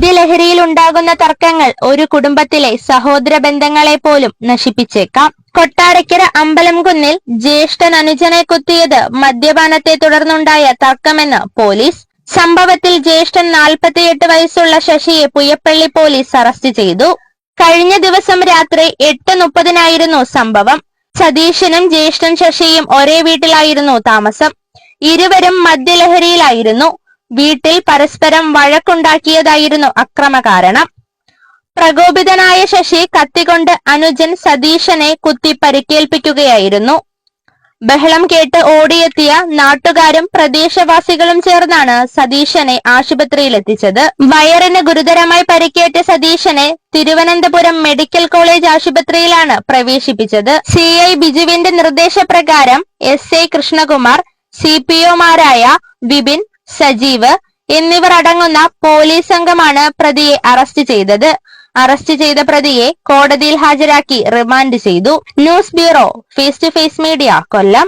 മദ്യലഹരിയിൽ ഉണ്ടാകുന്ന തർക്കങ്ങൾ ഒരു കുടുംബത്തിലെ സഹോദര ബന്ധങ്ങളെ പോലും നശിപ്പിച്ചേക്കാം. കൊട്ടാരക്കര അമ്പലംകുന്നിൽ ജ്യേഷ്ഠൻ അനുജനെ കുത്തിയത് മദ്യപാനത്തെ തുടർന്നുണ്ടായ തർക്കമെന്ന് പോലീസ്. സംഭവത്തിൽ ജ്യേഷ്ഠൻ 48 വയസ്സുള്ള ശശിയെ പുയപ്പള്ളി പോലീസ് അറസ്റ്റ് ചെയ്തു. കഴിഞ്ഞ ദിവസം രാത്രി 8:30-നായിരുന്നു സംഭവം. സതീശനും ജ്യേഷ്ഠൻ ശശിയും ഒരേ വീട്ടിലായിരുന്നു താമസം. ഇരുവരും മദ്യലഹരിയിലായിരുന്നു. വീട്ടിൽ പരസ്പരം വഴക്കുണ്ടാക്കിയതായിരുന്നു അക്രമ കാരണം. പ്രകോപിതനായ ശശി കത്തികൊണ്ട് അനുജൻ സതീശനെ കുത്തി പരിക്കേൽപ്പിക്കുകയായിരുന്നു. ബഹളം കേട്ട് ഓടിയെത്തിയ നാട്ടുകാരും പ്രദേശവാസികളും ചേർന്നാണ് സതീശനെ ആശുപത്രിയിലെത്തിച്ചത്. വയറിന് ഗുരുതരമായി പരിക്കേറ്റ സതീശനെ തിരുവനന്തപുരം മെഡിക്കൽ കോളേജ് ആശുപത്രിയിലാണ് പ്രവേശിപ്പിച്ചത്. CI ബിജുവിന്റെ നിർദ്ദേശപ്രകാരം SA കൃഷ്ണകുമാർ, CPOമാരായ വിപിൻ, സജീവ് എന്നിവർ അടങ്ങുന്ന പോലീസ് സംഘമാണ് പ്രതിയെ അറസ്റ്റ് ചെയ്തത്. അറസ്റ്റ് ചെയ്ത പ്രതിയെ കോടതിയിൽ ഹാജരാക്കി റിമാൻഡ് ചെയ്തു. News bureau, face to face media, Kollam.